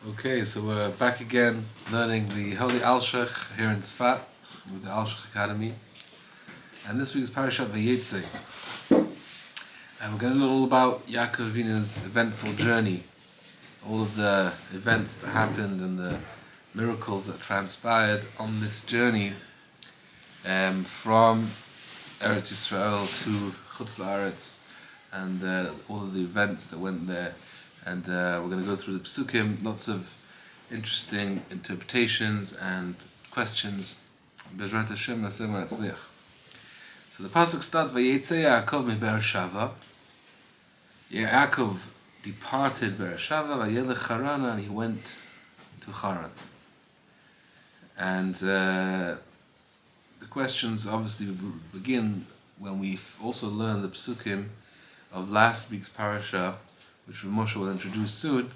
Okay, so we're back again learning the Holy Alshich here in Tzfat with the Alshich Academy. And this week's Parsha Vayetze. And we're going to learn all about Yaakov Avinu's eventful journey, all of the events that happened and the miracles that transpired on this journey from Eretz Yisrael to Chutz La'aretz, and all of the events that went there. And we're going to go through the Psukim, lots of interesting interpretations and questions. Bezrat Hashem Naseh V'Natzliach. So the pasuk starts, Vayetze Yaakov mi Beersheva. Yaakov departed Beersheva, Vayelech Haran, and he went to Haran. And the questions obviously begin when we also learn the Psukim of last week's Parsha, which Rabbi Moshe will introduce soon,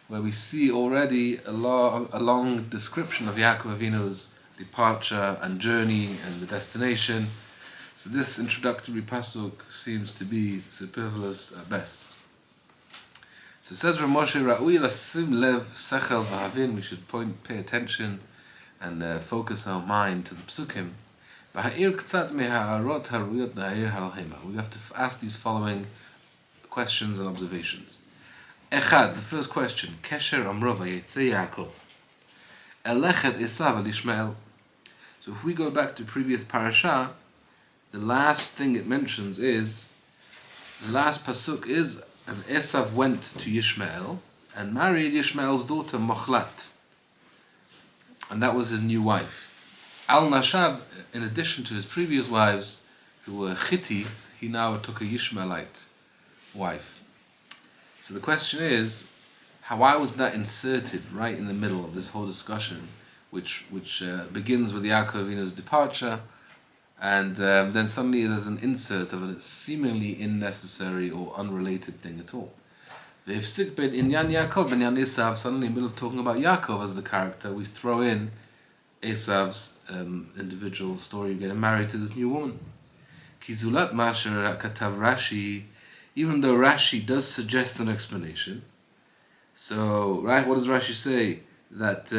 where we see already a long description of Yaakov Avinu's departure and journey and the destination. So this introductory pasuk seems to be superfluous at best. So it says Rabbi Moshe, Ra'ui lasim lev sechel v'havin, we should pay attention and focus our mind to the psukim. V'ha'ir k'tzat me'ha'arot haruyot na'ir halhema. We have to ask these following questions and observations. Echad, the first question, Kesher Amro Vayetze Yaakov Elechet Esav Ishmael. So if we go back to previous parasha, the last thing it mentions is, the last pasuk is, and Esav went to Yishmael and married Yishmael's daughter Mochlat, and that was his new wife. Al Nashab, in addition to his previous wives who were Chiti, he now took a Yishmaelite wife. So the question is, why was that inserted right in the middle of this whole discussion, which begins with Yaakov Avinu's departure, and then suddenly there's an insert of a seemingly unnecessary or unrelated thing at all. Suddenly in the middle of talking about Yaakov as the character, we throw in Esav's individual story of getting married to this new woman. Kizulat Masher Katav Rashi. Even though Rashi does suggest an explanation, so right, what does Rashi say? That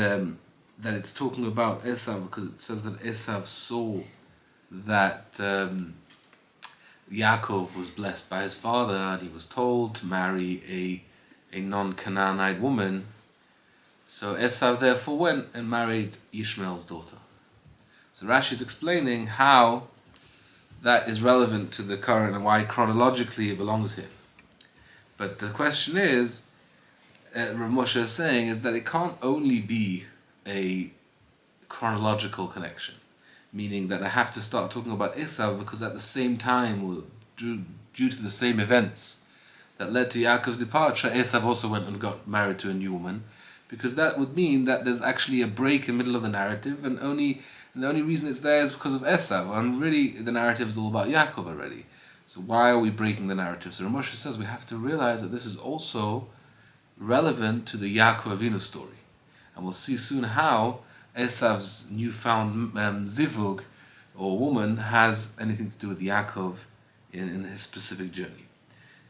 it's talking about Esav because it says that Esav saw that Yaakov was blessed by his father and he was told to marry a non-Canaanite woman. So Esav therefore went and married Ishmael's daughter. So Rashi is explaining how that is relevant to the current and why chronologically it belongs here. But the question is, Rav Moshe is saying, is that it can't only be a chronological connection, meaning that I have to start talking about Esav because at the same time, due to the same events that led to Yaakov's departure, Esav also went and got married to a new woman, because that would mean that there's actually a break in the middle of the narrative, and the only reason it's there is because of Esav, and really the narrative is all about Yaakov already. So why are we breaking the narrative? So Rav Moshe says we have to realize that this is also relevant to the Yaakov Avinu story. And we'll see soon how Esav's newfound zivug, or woman, has anything to do with Yaakov in his specific journey.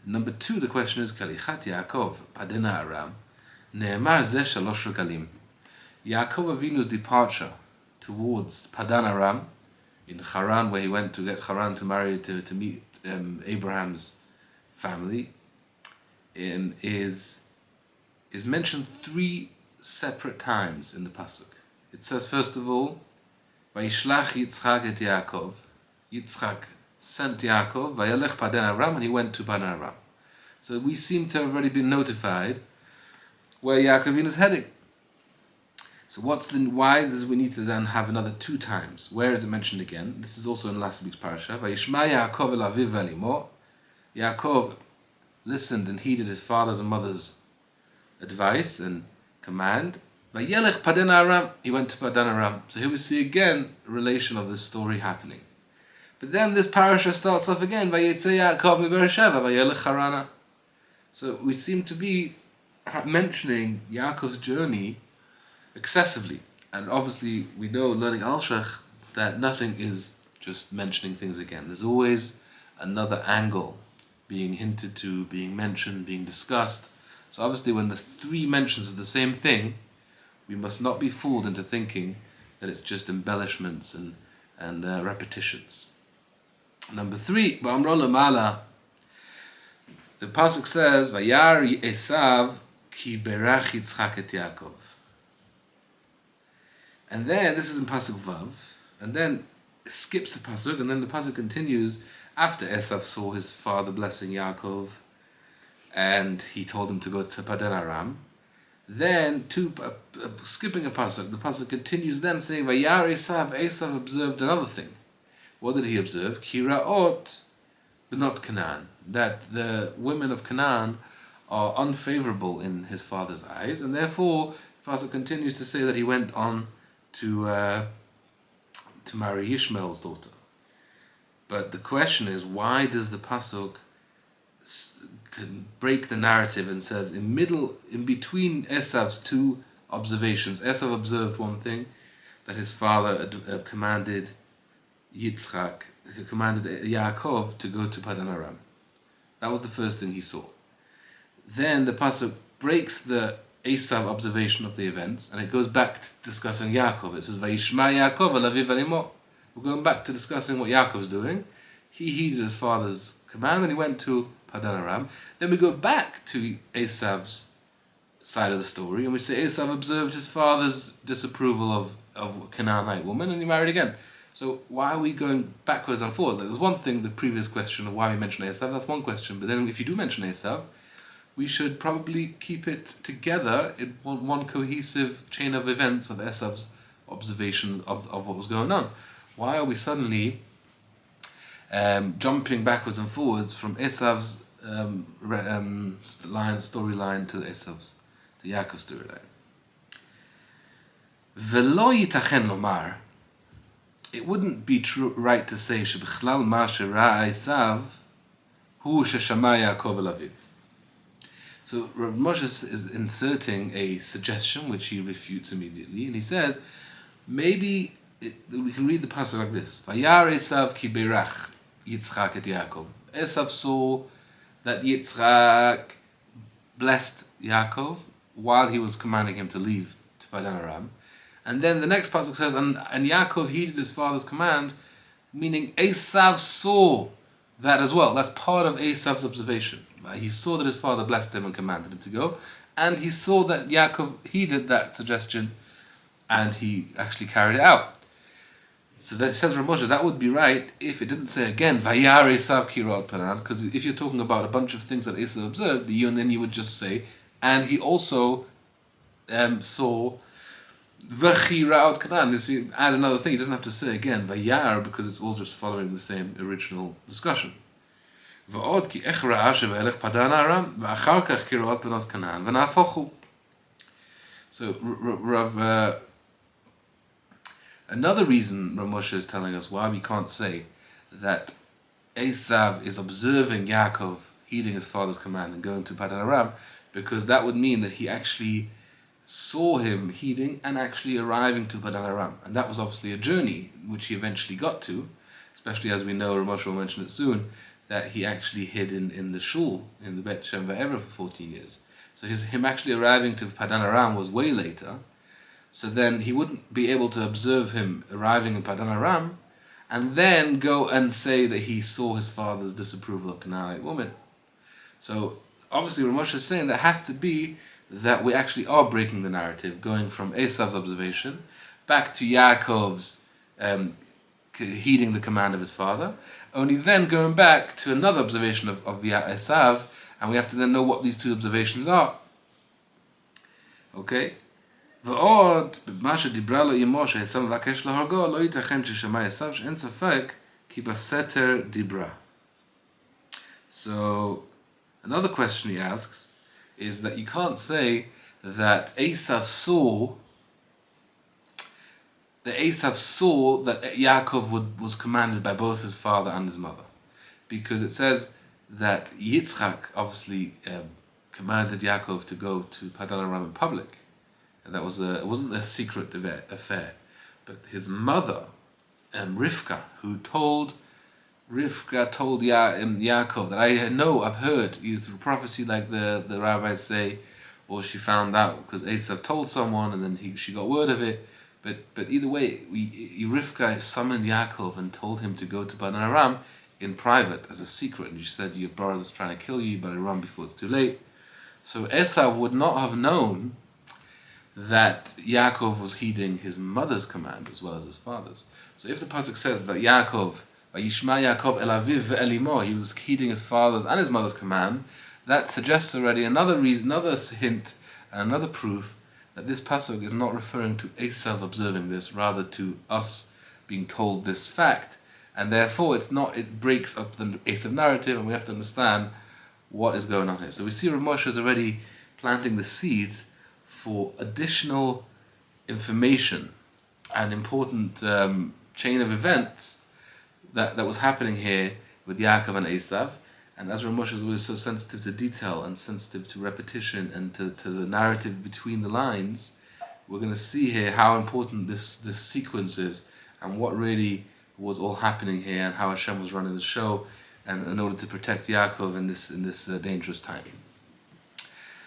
Number two, the question is, Kalichat Yaakov, Padena Aram, Ne'emar Zeh Shalosh Regalim. Yaakov Avinu's departure towards Padan Aram in Haran, where he went to get Haran to marry to meet Abraham's family, is mentioned three separate times in the pasuk. It says first of all, Vayishlach Yitzchak et Yaakov. Yitzchak sent Yaakov, Vayelech Padan Aram, and he went to Padan Aram. So we seem to have already been notified where Yaakov Avinu is heading. So why does we need to then have another two times? Where is it mentioned again? This is also in last week's parasha. Vayishma Yaakov el aviv ve'imo. Yaakov listened and heeded his father's and mother's advice and command. Vayelech Padan Aram. He went to Padan Aram. So here we see again a relation of this story happening. But then this parasha starts off again. Vayetze Yaakov mi Beersheva vayelech Harana. So we seem to be mentioning Yaakov's journey excessively, and obviously we know, learning Alshech, that nothing is just mentioning things again. There's always another angle being hinted to, being mentioned, being discussed, So obviously when there's three mentions of the same thing, we must not be fooled into thinking that it's just embellishments and repetitions. Number 3, Ba'amron Lamala, the pasuk says, Vayar Esav ki berach Yitzchak et Yaakov. And then, this is in pasuk Vav, and then it skips the pasuk, and then the pasuk continues, after Esav saw his father blessing Yaakov, and he told him to go to Padan Aram. Then, skipping a pasuk, the pasuk continues then saying, Vayar Esav, Esav observed another thing. What did he observe? Kiraot b'not Canaan, that the women of Canaan are unfavorable in his father's eyes, and therefore the pasuk continues to say that he went on to marry Ishmael's daughter. But the question is, why does the pasuk break the narrative and says in between Esav's two observations, Esav observed one thing, that his father commanded Yitzchak, he commanded Yaakov to go to Padan Aram. That was the first thing he saw. Then the pasuk breaks the Esav observation of the events, and it goes back to discussing Yaakov. It says, Vayishma Yaakov alaviv alimo. We're going back to discussing what Yaakov's doing. He heeded his father's command, and he went to Padan Aram. Then we go back to Esav's side of the story, and we say Esav observed his father's disapproval of a Canaanite woman, and he married again. So why are we going backwards and forwards? Like, there's one thing, the previous question of why we mention Esav, that's one question. But then if you do mention Esav, we should probably keep it together in one cohesive chain of events of Esav's observation of what was going on. Why are we suddenly jumping backwards and forwards from Esav's storyline to Yaakov's storyline? Velo yitachen lomar, it wouldn't be right to say shebichlal ma shera Esav hu sheshama Yaakov el aviv. So Rabbi Moshe is inserting a suggestion which he refutes immediately, and he says maybe we can read the pasuk like this: Vayar Esav ki berach Yitzchak et Yaakov. Esav saw that Yitzchak blessed Yaakov while he was commanding him to leave to Padan Aram. And then the next pasuk says, and Yaakov heeded his father's command, meaning Esav saw that as well. That's part of Esav's observation. He saw that his father blessed him and commanded him to go, and he saw that Yaakov heeded that suggestion, and he actually carried it out. So that says Rabbi Moshe, that would be right if it didn't say again, Vayar Esav kirot panan, because if you're talking about a bunch of things that Esav observed, then you would just say, and he also saw V'chiraot Canaan. If you add another thing, he doesn't have to say again Vayar, because it's all just following the same original discussion. V'od ki ech ra'a shevelech Padan Aram v'achar kach kiraot b'not Canaan v'nafochu. So another reason Rav Moshe is telling us why we can't say that Esav is observing Yaakov heeding his father's command and going to Padan Aram, because that would mean that he actually saw him heeding and actually arriving to Padan Aram. And that was obviously a journey which he eventually got to, especially as we know, Rav Moshe will mention it soon, that he actually hid in the shul, in the Bet Shem Ve'ever for 14 years. So him actually arriving to Padan Aram was way later. So then he wouldn't be able to observe him arriving in Padan Aram and then go and say that he saw his father's disapproval of Canaanite woman. So obviously Rav Moshe is saying that has to be that we actually are breaking the narrative, going from Esav's observation back to Yaakov's heeding the command of his father, only then going back to another observation of Esav, and we have to then know what these two observations are. Okay? ועוד, במה שדיברה לו אמו שעשו מבקש להורגו, לא ייתכן ששמע עשו שאין ספק כי בסתר דיברה. So, another question he asks is that you can't say that Esav saw that Yaakov was commanded by both his father and his mother, because it says that Yitzchak obviously commanded Yaakov to go to Padan Aram in public, and that was it wasn't a secret affair, but his mother, Rivka, who told Rivka told Yaakov that I've heard, either through prophecy like the rabbis say, or she found out because Esav told someone and then she got word of it. But either way, Rivka summoned Yaakov and told him to go to Padan Aram in private as a secret. And she said, your brother's trying to kill you, but run before it's too late. So Esav would not have known that Yaakov was heeding his mother's command as well as his father's. So if the pasuk says that Yaakov, Vayishma Yaakov el aviv ve'el imo, he was heeding his father's and his mother's command, that suggests already another reason, another hint, and another proof that this pasuk is not referring to Esav observing this, rather to us being told this fact, and therefore it breaks up the Esav narrative, and we have to understand what is going on here. So we see Rabbi Moshe is already planting the seeds for additional information and important chain of events that was happening here with Yaakov and Esav. And as Rabbi Moshe is always so sensitive to detail and sensitive to repetition and to the narrative between the lines, we're going to see here how important this sequence is and what really was all happening here and how Hashem was running the show and in order to protect Yaakov in this dangerous time.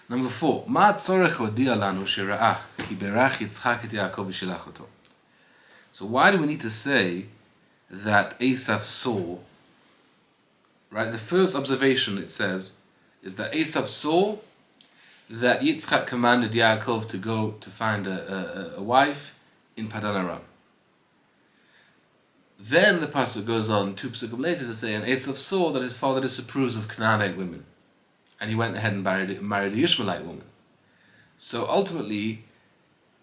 Number 4. Ma tzorech hodi'a lanu shera'a ki berach Yitzchak et Yaakov v'shilach oto. So why do we need to say that Esav saw? Right, the first observation it says is that Esav saw that Yitzchak commanded Yaakov to go to find a wife in Padan Aram. Then the pasuk goes on 2 psukim later to say, and Esav saw that his father disapproves of Canaanite women, and he went ahead and married a Ishmaelite woman. So ultimately,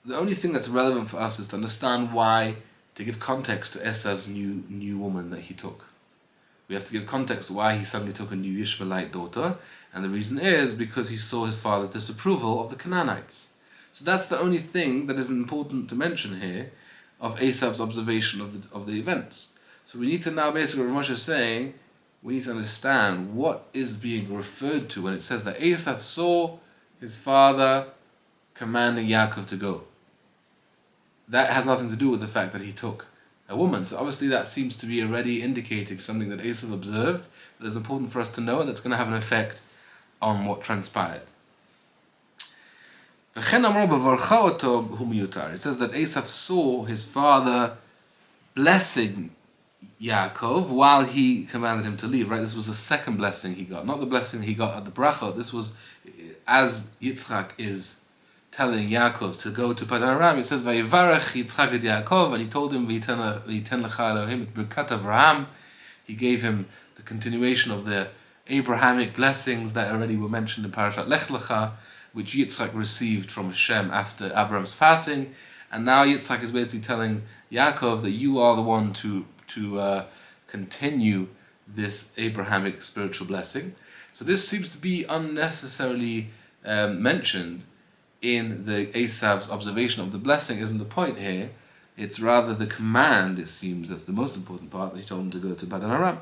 the only thing that's relevant for us is to understand why, to give context to Esav's new woman that he took. We have to give context to why he suddenly took a new Ishmaelite daughter, and the reason is because he saw his father's disapproval of the Canaanites. So that's the only thing that is important to mention here of Esav's observation of the events. So we need to now basically, Rabbi Moshe is saying, we need to understand what is being referred to when it says that Esav saw his father commanding Yaakov to go. That has nothing to do with the fact that he took a woman. So obviously that seems to be already indicating something that Esav observed that is important for us to know and that's going to have an effect on what transpired. It says that Esav saw his father blessing Yaakov while he commanded him to leave. Right, this was the second blessing he got, not the blessing he got at the bracha. This was as Yitzchak is telling Yaakov to go to Padan Aram. It says Vayivarech Yitzchak et Yaakov, and he told him V'yiten lecha Elohim et birkat Avraham. He gave him the continuation of the Abrahamic blessings that already were mentioned in Parsha Lech Lecha, which Yitzchak received from Hashem after Abraham's passing. And now Yitzchak is basically telling Yaakov that you are the one to continue this Abrahamic spiritual blessing. So this seems to be unnecessarily mentioned in the Esav's observation of the blessing. Isn't the point here? It's rather the command, it seems, that's the most important part, that he told him to go to Padan Aram.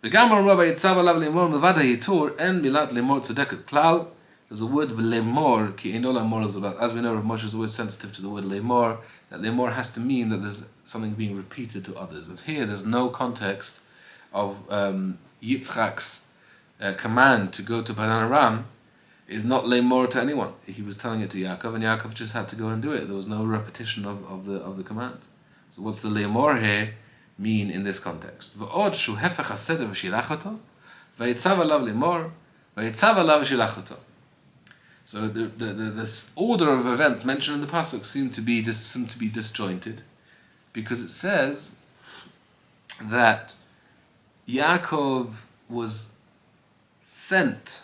There's a word lemor, ki eino lemor is about, as we know, Rav Moshe is always sensitive to the word lemor, that lemor has to mean that there's something being repeated to others. And here there's no context of Yitzchak's command to go to Padan Aram is not lemor to anyone. He was telling it to Yaakov, and Yaakov just had to go and do it. There was no repetition of the command. So what's the lemor here mean in this context? V'od shu hefech haseder v'shilach oto, v'yitzav alav lemor, v'yitzav alav v'shilach oto. So this order of events mentioned in the pasuk seem to be disjointed, because it says that Yaakov was sent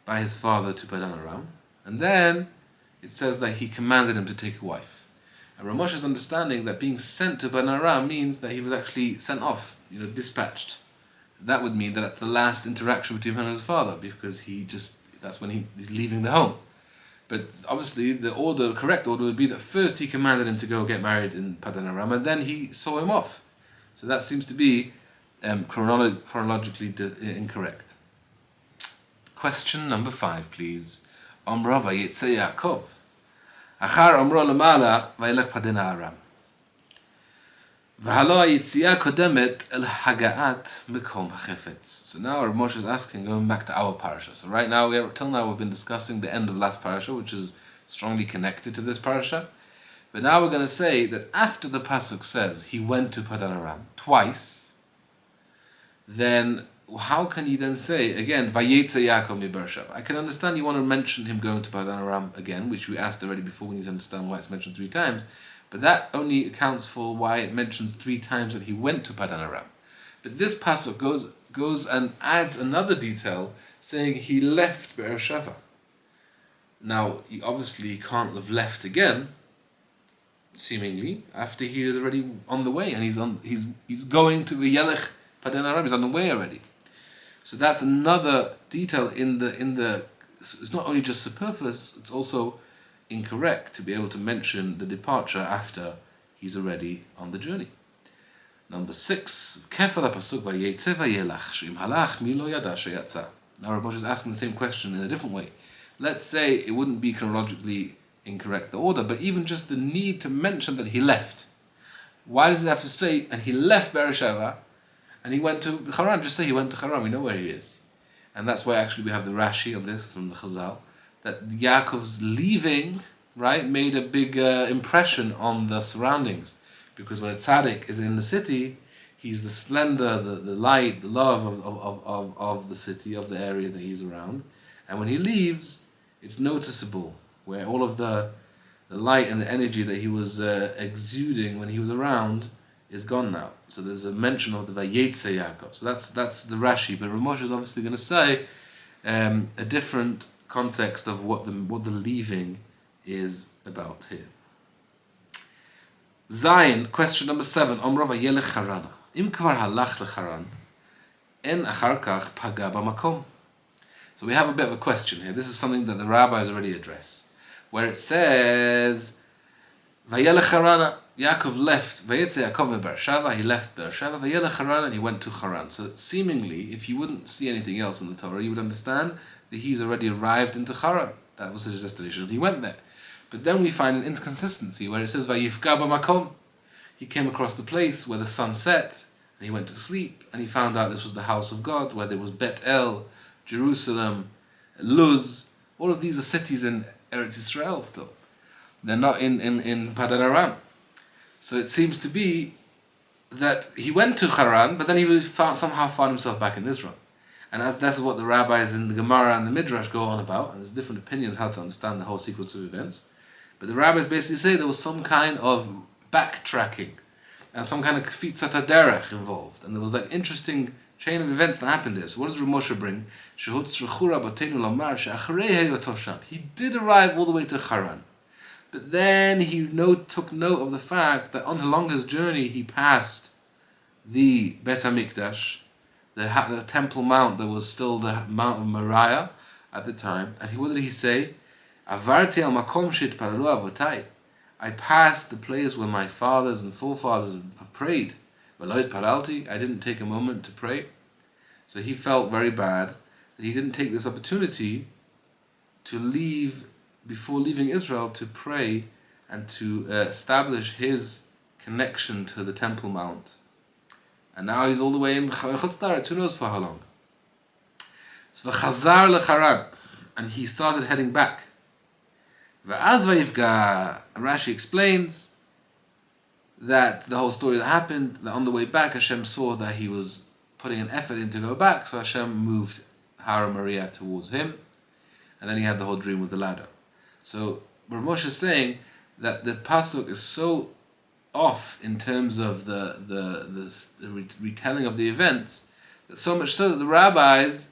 by his father to Padan Aram, and then it says that he commanded him to take a wife. And Rav Moshe's understanding that being sent to Padan Aram means that he was actually sent off, dispatched. That would mean that that's the last interaction between him and his father, because that's when he's leaving the home. But obviously the correct order would be that first he commanded him to go get married in Padan Aram, and then he saw him off. So that seems to be chronologically incorrect. Question number 5, please. Omra vayitze Yaakov. Achar omro lemala vayelech Padan Aram. V'halo ha'yitziah kodemet el haga'at mikom ha'chefetz. So now Rabbi Moshe is asking, going back to our Parsha. So right now, till now we've been discussing the end of last Parsha, which is strongly connected to this Parsha. But now we're going to say that after the Pasuk says he went to Padan Aram twice, then how can you then say, again, Vayetze Yaakov mi Beersheva? I can understand you want to mention him going to Padan Aram again, which we asked already before. We need to understand why it's mentioned 3 times. But that only accounts for why it mentions 3 times that he went to Padan Aram. But this Pasuk goes and adds another detail, saying he left Beersheva. Now, he obviously can't have left again, seemingly, after he is already on the way, and he's going to Yelech Padan Aram. He's on the way already. So that's another detail in the. It's not only just superfluous; it's also incorrect to be able to mention the departure after he's already on the journey. Number 6. Kefal pasuk vayetze vayelach she'im halach mi lo yada sheyatza. Now Rabbi Moshe is asking the same question in a different way. Let's say it wouldn't be chronologically incorrect the order, but even just the need to mention that he left. Why does it have to say and he left Beersheva and he went to Haran? Just say he went to Haran. We know where he is, and that's why actually we have the Rashi on this from the Chazal, that Yaakov's leaving, right, made a big impression on the surroundings. Because when a tzaddik is in the city, he's the splendor, the light, the love of the city, of the area that he's around. And when he leaves, it's noticeable, where all of the light and the energy that he was exuding when he was around is gone now. So there's a mention of the Vayetze Yaakov. So that's the Rashi. But Rabbi Moshe is obviously going to say a different context of what the leaving is about here. Zayin, question number 7. Omro vayelech Harana. Im kvar halach lecharan, en achar kach paga b'makom. So we have a bit of a question here. This is something that the rabbis already address, where it says vayelech Harana. Yaakov left. Vayetze Yaakov mi Beersheva. He left Beersheva. Vayelech Haran, and he went to Haran. So seemingly, if you wouldn't see anything else in the Torah, you would understand that he's already arrived into Haran. That was his destination. He went there. But then we find an inconsistency where it says Vayifga b'makom. He came across the place where the sun set, and he went to sleep, and he found out this was the house of God, where there was Bet El, Jerusalem, Luz. All of these are cities in Eretz Israel still. They're not in Padan Aram. So it seems to be that he went to Haran, but then he somehow found himself back in Israel. And as that's what the rabbis in the Gemara and the Midrash go on about, and there's different opinions how to understand the whole sequence of events. But the rabbis basically say there was some kind of backtracking and some kind of kfitzat haderech involved. And there was like interesting chain of events that happened there. So what does Rabbi Moshe bring? He did arrive all the way to Haran. But then he took note of the fact that along his journey he passed the Bet HaMikdash, the Temple Mount that was still the Mount of Moriah at the time. And what did he say? Avarti al makom she'itpalalu avotai. I passed the place where my fathers and forefathers have prayed. V'lo itpalalti. I didn't take a moment to pray. So he felt very bad that he didn't take this opportunity to leave before leaving Israel to pray and to establish his connection to the Temple Mount. And now he's all the way in Chutz La'aretz, who knows for how long. So v'chazar lecharan, and he started heading back. V'az vayifga, Rashi explains that the whole story that happened, that on the way back Hashem saw that he was putting an effort in to go back, so Hashem moved Hara Maria towards him, and then he had the whole dream with the ladder. So Rabbi Moshe is saying that the pasuk is so off in terms of the retelling of the events, that so much so that the rabbis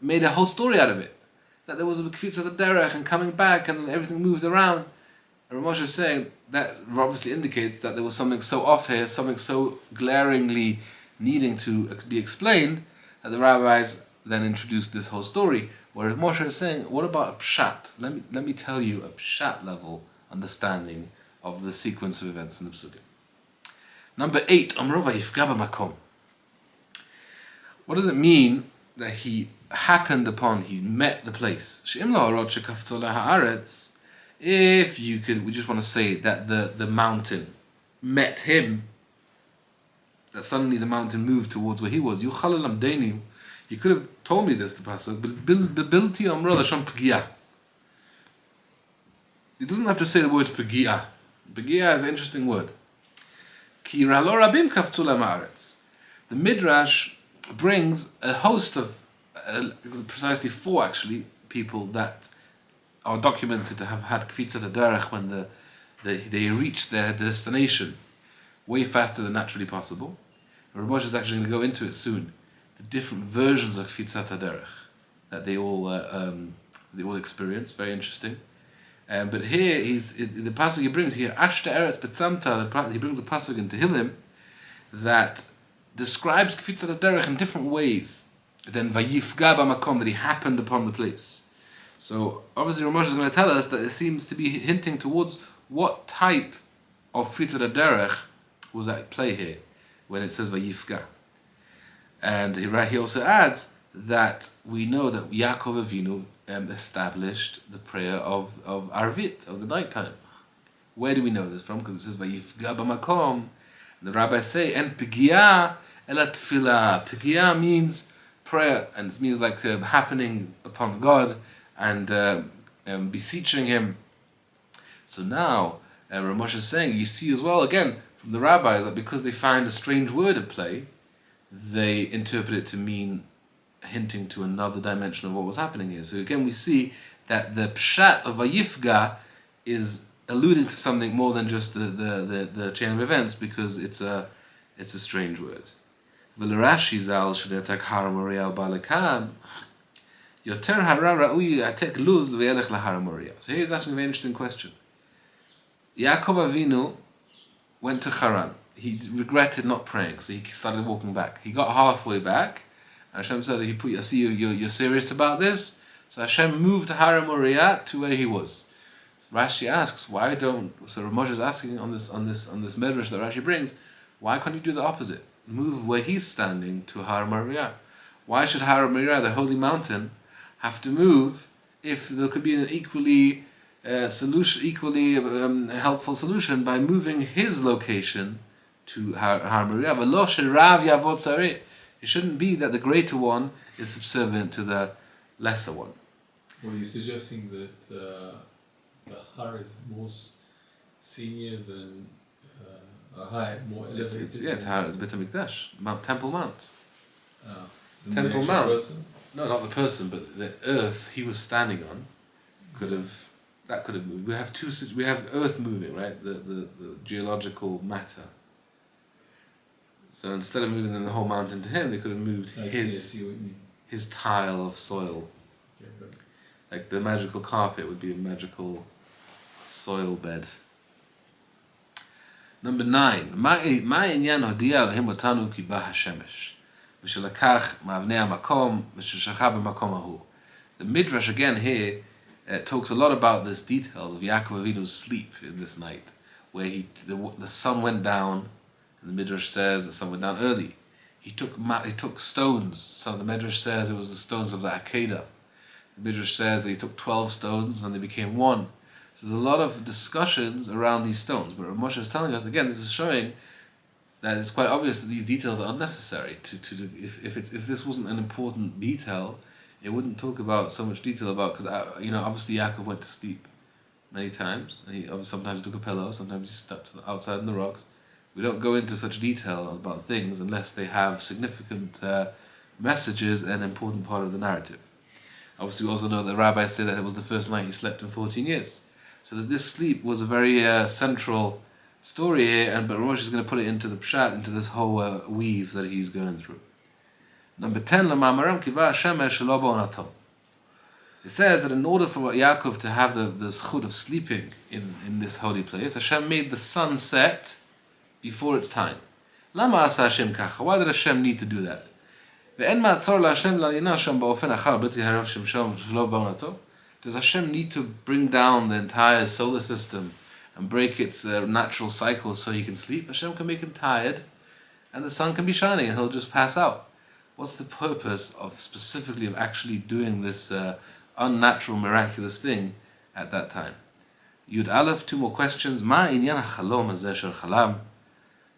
made a whole story out of it. That there was a kfitza derech and coming back and everything moved around. And Rabbi Moshe is saying that obviously indicates that there was something so off here, something so glaringly needing to be explained, that the rabbis then introduced this whole story. Whereas Moshe is saying, what about a pshat? Let me tell you a pshat level understanding of the sequence of events in the Psukim. Number 8, Amro vayifga b'makom. What does it mean that he met the place? If you could, we just want to say that the mountain met him, that suddenly the mountain moved towards where he was. You could have told me this, the pasuk, but bilti amra lashon pgia. He doesn't have to say the word pgia. Pgia is an interesting word. Ki ralo rabim kaftu la'aretz. The Midrash brings a host of, precisely 4 actually, people that are documented to have had kfitzat haderech when they reached their destination way faster than naturally possible. Rabbi Moshe is actually going to go into it soon. The different versions of kfitzat haderech that they all experience. Very interesting. But here the pasuk he brings here, Ashta Eretz Betzamta. He brings a pasuk in Tehillim that describes kfitzat haderech in different ways than vayifga b'makom, that he happened upon the place. So obviously Rabbi Moshe is going to tell us that it seems to be hinting towards what type of kfitzat haderech was at play here when it says vayifga. And he also adds that we know that Yaakov Avinu established the prayer of Arvit, of the nighttime. Where do we know this from? Because it says vayifga b'makom. The rabbis say, en pigia elat tefillah. Pigia means prayer, and it means like happening upon God and beseeching Him. So now, Rabbi Moshe is saying, you see as well, again, from the rabbis, that because they find a strange word at play, they interpret it to mean hinting to another dimension of what was happening here. So again, we see that the pshat of vayifga is alluding to something more than just the chain of events, because it's a strange word. V'l'Rashi zal shenetak har Moriah balekan yoter hara ra'ui atek luz v'yelech lahar Moriah. So here's asking a very interesting question. Yaakov Avinu went to Haran. He regretted not praying, so he started walking back. He got halfway back, and Hashem said, I see you're serious about this. So Hashem moved Har Moriah to where he was. So Rashi asks, so Rav Moshe is asking on this medrash that Rashi brings, why can't you do the opposite? Move where he's standing to Har Moriah. Why should Har Moriah, the holy mountain, have to move if there could be an equally helpful solution by moving his location to Har Moriah? It shouldn't be that the greater one is subservient to the lesser one. Well, you're suggesting that the Har is more senior than high, more elevated. It's Har, it's Beit HaMikdash, Temple Mount. Temple Mount. Person? No, not the person, but the earth he was standing on could have moved. We have earth moving, right? The geological matter. So instead of moving the whole mountain to him, they could have moved his tile of soil. Okay, good. Like the magical carpet would be a magical soil bed. Number 9. Ma inyan hodiya Elohim otanu ki ba hashemesh v'shelakach ma'avnei hamakom v'sheshacha b'makom hahu. The Midrash again here talks a lot about this details of Yaakov Avinu's sleep in this night, where the sun went down. And the Midrash says the sun went down early. He took stones. So the Midrash says it was the stones of the Akedah. The Midrash says that he took 12 stones and they became one. So there's a lot of discussions around these stones. But Rav Moshe is telling us, again, this is showing that it's quite obvious that these details are unnecessary. If this wasn't an important detail, it wouldn't talk about so much detail about, because obviously Yaakov went to sleep many times. And he sometimes took a pillow, sometimes he stepped outside in the rocks. We don't go into such detail about things unless they have significant messages and an important part of the narrative. Obviously, we also know that rabbis say that it was the first night he slept in 14 years. So that this sleep was a very central story here, but Rav Moshe is going to put it into the pshat, into this whole weave that he's going through. Number 10, it says that in order for Yaakov to have the zchut of sleeping in this holy place, Hashem made the sun set before its time. Lama asa Hashem kacha? Why did Hashem need to do that? Does Hashem need to bring down the entire solar system and break its natural cycles so he can sleep? Hashem can make him tired and the sun can be shining and he'll just pass out. What's the purpose of actually doing this unnatural, miraculous thing at that time? Yud Aleph, 2 more questions. Ma inyan hachalom hazeh shel chalam?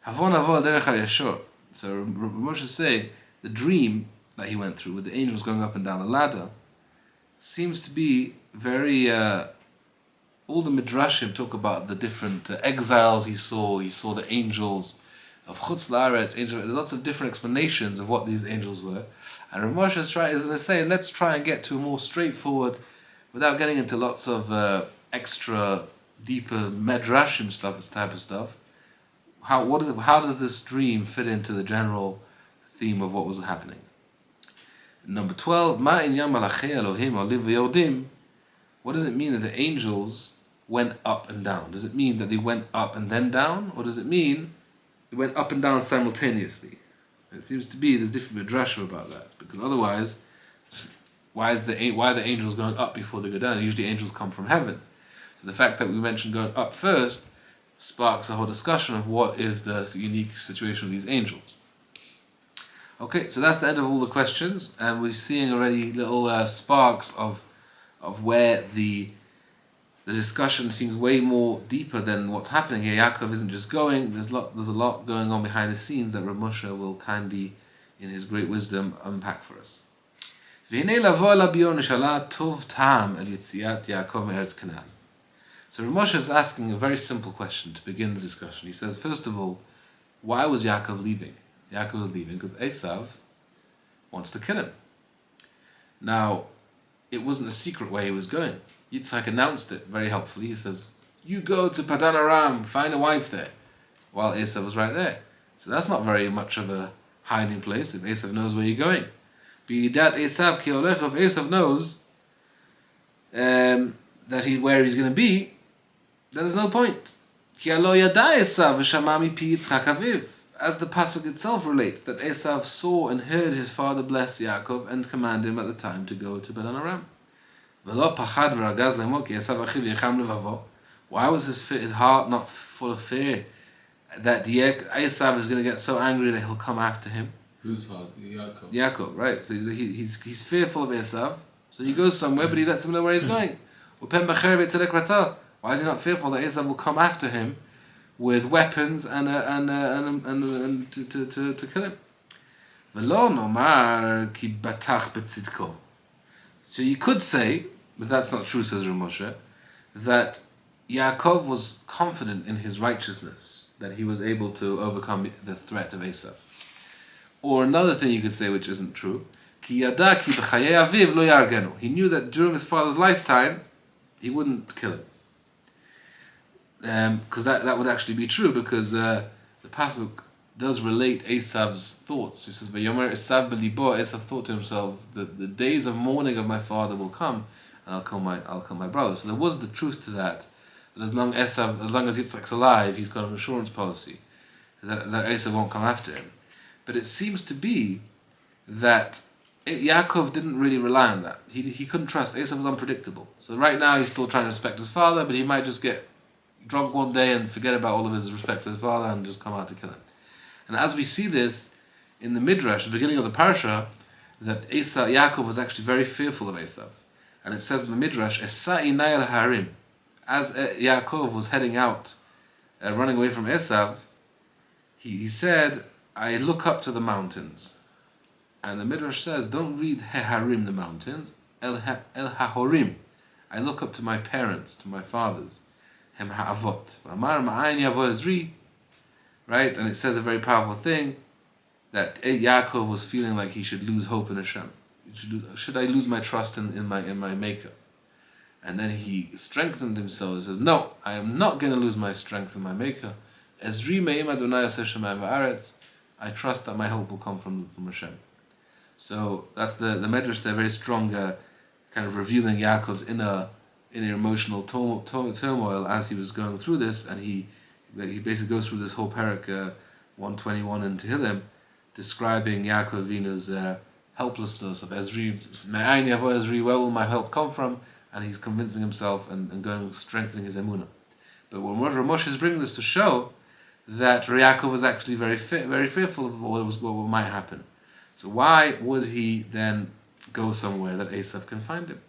Havon avo al derech hayashor. So Rabbi Moshe say the dream that he went through with the angels going up and down the ladder seems to be very. All the midrashim talk about the different exiles he saw. He saw the angels of Chutz La'aretz. There's lots of different explanations of what these angels were. And Rabbi Moshe is trying, as I say, let's try and get to a more straightforward, without getting into lots of extra, deeper midrashim type of stuff. How does this dream fit into the general theme of what was happening? Number 12, Ma inyan malachei Elohim olim v'yordim. What does it mean that the angels went up and down? Does it mean that they went up and then down? Or does it mean they went up and down simultaneously? It seems to be there's different midrashim about that. Because otherwise, why are the angels going up before they go down? Usually angels come from heaven. So the fact that we mentioned going up first sparks a whole discussion of what is the unique situation of these angels. Okay, so that's the end of all the questions, and we're seeing already little sparks of where the discussion seems way more deeper than what's happening here. Yaakov isn't just going. There's a lot going on behind the scenes that Rabbi Moshe will kindly, in his great wisdom, unpack for us. So Rabbi Moshe is asking a very simple question to begin the discussion. He says, first of all, why was Yaakov leaving? Yaakov was leaving because Esav wants to kill him. Now, it wasn't a secret where he was going. Yitzhak announced it very helpfully. He says, you go to Padan Aram, find a wife there, while Esav was right there. So that's not very much of a hiding place if Esav knows where you're going. B'idat Esav ki olech, if Esav knows where he's going to be, then there's no point. Ki alo yada Esav v'shama mipi Yitzchak aviv. As the pasuk itself relates, that Esav saw and heard his father bless Yaakov and command him at the time to go to Padan Aram. Why was his heart not full of fear that Esav is going to get so angry that he'll come after him? Whose heart? Yaakov. Yaakov, right. So he's fearful of Esav, so he goes somewhere, but he lets him know where he's going. Why is he not fearful that Esav will come after him with weapons and to kill him? So you could say, but that's not true, says Rabbi Moshe, that Yaakov was confident in his righteousness, that he was able to overcome the threat of Esav. Or another thing you could say, which isn't true, he knew that during his father's lifetime, he wouldn't kill him. Because that would actually be true, because the pasuk does relate Esav's thoughts. He says, "Vayomer Esav b'libo." Esav thought to himself, the days of mourning of my father will come, and I'll kill my brother. So there was the truth to that. That as long as Yitzchak's alive, he's got an insurance policy that Esav won't come after him. But it seems to be that Yaakov didn't really rely on that. He couldn't trust. Esav was unpredictable. So right now he's still trying to respect his father, but he might just get drunk one day and forget about all of his respect for his father and just come out to kill him. And as we see this in the Midrash, the beginning of the Parsha, that Yaakov was actually very fearful of Esav. And it says in the Midrash, Esa'inai al-harim. As Yaakov was heading out, running away from Esav, he said, I look up to the mountains. And the Midrash says, don't read Heharim, the mountains, El Hahorim. I look up to my parents, to my fathers. Hem Ha'avot. Amar Ma'ayin Yavo Ezri. Right? And it says a very powerful thing, that Yaakov was feeling like he should lose hope in Hashem. Should I lose my trust in my Maker? And then he strengthened himself and says, no, I am not going to lose my strength in my Maker. Ezri me'im Adonai aseh shamayim va'aretz. I trust that my help will come from Hashem. So that's the Medrash there, very strong, kind of revealing Yaakov's inner emotional turmoil as he was going through this, and he basically goes through this whole parak 121 in Tehillim, describing Yaakov Avinu's helplessness of Ezri, Me'ayin yavo Ezri, where will my help come from? And he's convincing himself and going strengthening his emunah. But when Moshe is bringing this to show that Yaakov was actually very fearful of what might happen. So why would he then go somewhere that Esav can find him?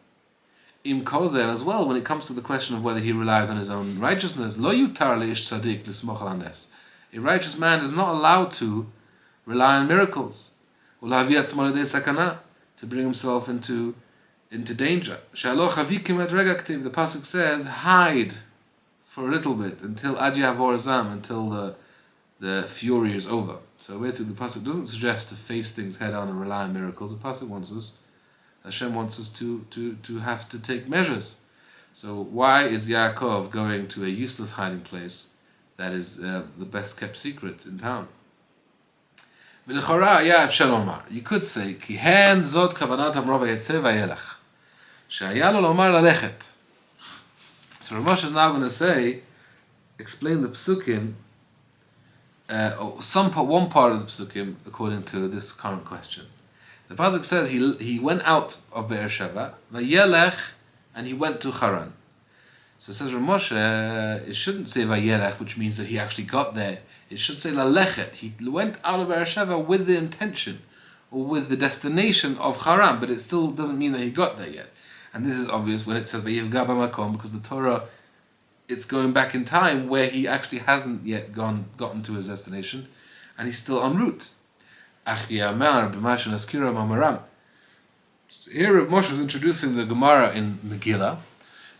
Im Kozer as well, when it comes to the question of whether he relies on his own righteousness, lo yutar leish tzadik lismoch al hanes. A righteous man is not allowed to rely on miracles. To bring himself into danger. The pasuk says, hide for a little bit until until the fury is over. So basically the pasuk doesn't suggest to face things head on and rely on miracles. The pasuk Hashem wants us to have to take measures. So why is Yaakov going to a useless hiding place that is the best kept secret in town? You could say, Ki hen zot kavanat hamrov vayetze vayelach. Shaya lo lomar lalechet. So Rav Moshe is now going to explain the psukim, one part of the psukim according to this current question. The pasuk says he went out of Beersheba, vayelech, and he went to Haran. So it says Rav Moshe, it shouldn't say vayelech, which means that he actually got there. It should say lalechet. He went out of Beersheba with the intention, or with the destination of Haran, but it still doesn't mean that he got there yet. And this is obvious when it says vayivga b'makom, because the Torah, it's going back in time where he actually hasn't yet gotten to his destination, and he's still en route. Here Rav Moshe is introducing the Gemara in Megillah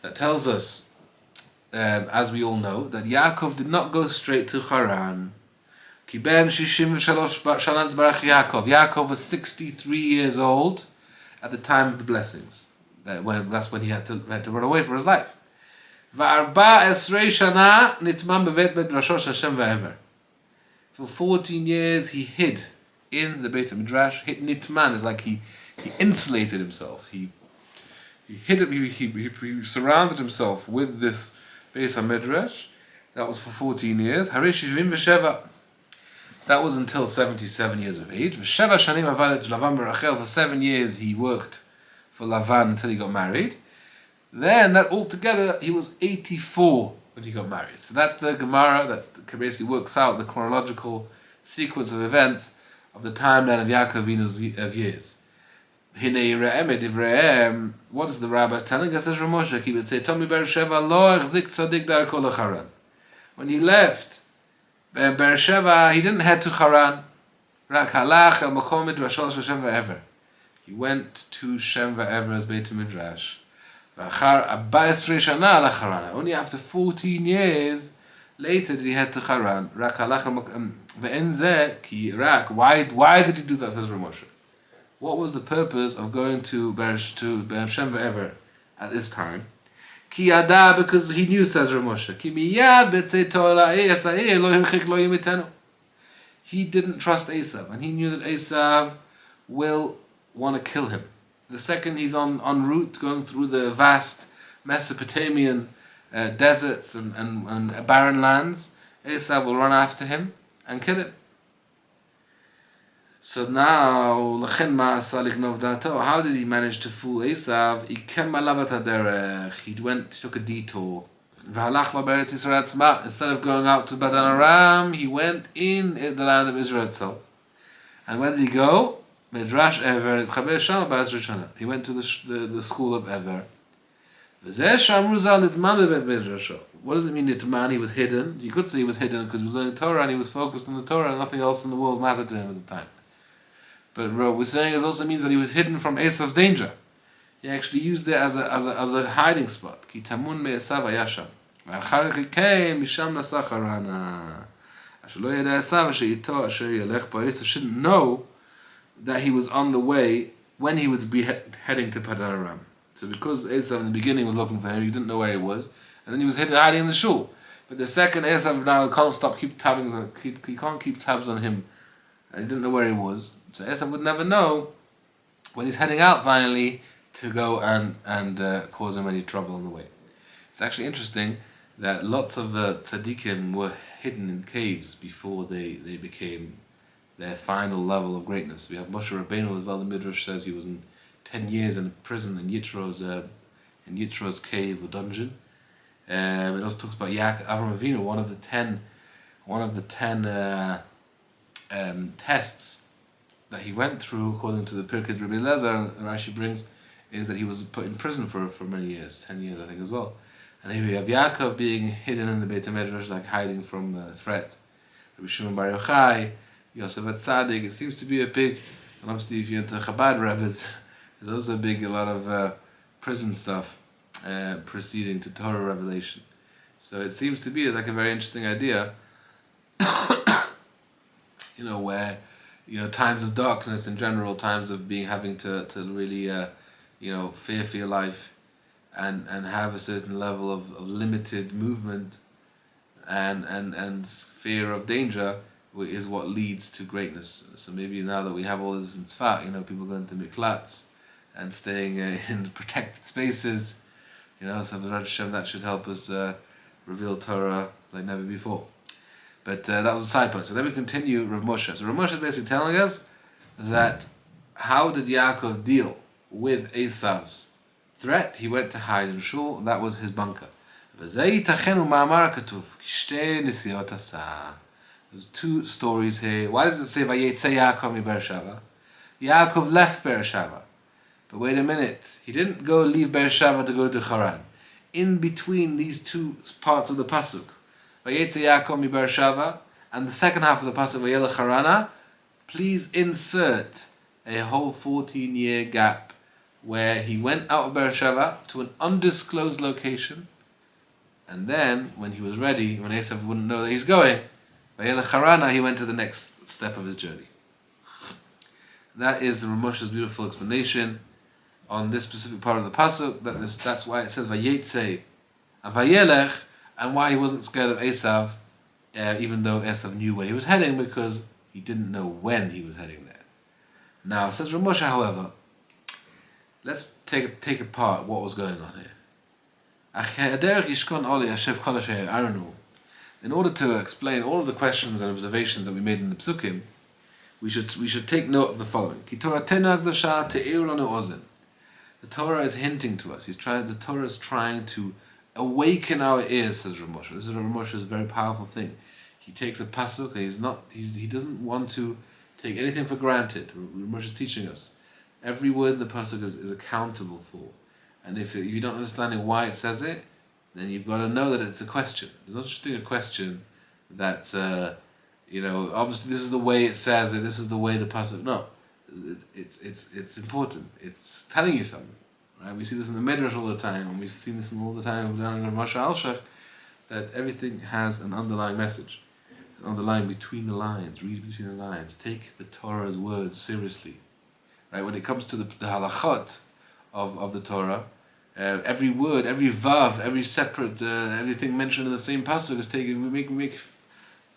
that tells us, as we all know, that Yaakov did not go straight to Haran. Yaakov was 63 years old at the time of the blessings. That's when he had to run away for his life. For 14 years he hid in the Beit Midrash. Nitman is like he insulated himself. He surrounded himself with this Beit Midrash. That was for 14 years. That was until 77 years of age. For 7 years he worked for Lavan until he got married. Then that altogether he was 84 when he got married. So that's the Gemara that basically works out the chronological sequence of events of the timeline of Yaakov Avinu's years. What is the rabbis telling us? As Rav Moshe, he would say, when he left Beersheba, he didn't head to Haran. He went to Shem Va'ever's Beit Midrash. Only after 14 years later did he head to Haran. Why did he do that, says Rav Moshe? What was the purpose of going to Shem Va'ever at this time? Because he knew, says Rav Moshe, he didn't trust Esav, and he knew that Esav will want to kill him. The second he's en route going through the vast Mesopotamian deserts and barren lands, Esav will run after him and kill him. So now, how did he manage to fool Esav? He took a detour. Instead of going out to Padan Aram, he went in the land of Israel itself. And where did he go? Midrash Ever. He went to the school of Ever. What does it mean Nitman? He was hidden. You could say he was hidden because he was learning Torah and he was focused on the Torah and nothing else in the world mattered to him at the time. But what we're saying is also means that he was hidden from Esav's danger. He actually used it as a hiding spot. Ki tamun me'esav hayasham. V'achar came misham nasach harana. Asher lo yeda Esav asher ito asher yelech bo. Esav shouldn't know that he was on the way when he would be heading to Padan Aram. So because Esav in the beginning was looking for him, he didn't know where he was, and then he was hiding in the shul. But the second Esav now can't keep tabs on him, and he didn't know where he was. So Esav would never know when he's heading out finally to go and cause him any trouble on the way. It's actually interesting that lots of tzaddikim were hidden in caves before they became their final level of greatness. We have Moshe Rabbeinu as well. The Midrash says he was 10 years in prison in Yitro's cave or dungeon. It also talks about Avram Avinu, one of the 10 tests that he went through, according to the Pirkei Rabbi Elazar, Rashi brings, is that he was put in prison for many years, 10 years I think as well. And here we have Yaakov being hidden in the Beit HaMedrash, like hiding from threat. Rabbi Shimon Bar Yochai Yosef Atzadik. It seems to be a big, and obviously if you're into Chabad Rabbis, there's also a lot of prison stuff preceding to Torah revelation. So it seems to be like a very interesting idea, where, times of darkness in general, times of having to really, fear for your life, and have a certain level of limited movement, and fear of danger is what leads to greatness. So maybe now that we have all this in Tzfat, people going to miklats and staying in protected spaces, so B'ezras Hashem, that should help us reveal Torah like never before. But that was a side point. So then we continue Rav Moshe. So Rav Moshe is basically telling us that how did Yaakov deal with Esav's threat? He went to hide in shul. That was his bunker. There's two stories here. Why does it say Vayetze Yaakov mi Beersheva? Yaakov left Beersheva. But wait a minute. He didn't leave Beersheva to go to Haran. In between these two parts of the pasuk, Vayetze Yaakov mi Beersheva, and the second half of the pasuk Vayelech Harana, please insert a whole 14-year gap where he went out of Beersheva to an undisclosed location, and then when he was ready, when Esav wouldn't know that he's going, Vayelech Harana, he went to the next step of his journey. That is the Rav Moshe's beautiful explanation on this specific part of the pasuk. That's why it says Vayetze and Vayelech, and why he wasn't scared of Esav, even though Esav knew where he was heading, because he didn't know when he was heading there. Now, says Rav Moshe, however, let's take apart what was going on here. In order to explain all of the questions and observations that we made in the Psukim, we should take note of the following. The Torah is hinting to us. The Torah is trying to awaken our ears, says Rav Moshe. This is Rav Moshe's very powerful thing. He takes a pasuk. He doesn't want to take anything for granted. Rav Moshe is teaching us. Every word in the pasuk is accountable for. And if you don't understand why it says it, then you've got to know that it's a question. There's not just a question that's, obviously this is the way it says it, this is the way the pasuk. No, it's important. It's telling you something. Right? We see this in the Midrash all the time, and we've seen this all the time with Rabbi Moshe Alshich, that everything has an underlying message, an underlying between the lines. Read between the lines. Take the Torah's words seriously. Right? When it comes to the halachot of the Torah, every word, every vav, every separate, everything mentioned in the same pasuk is taken. We make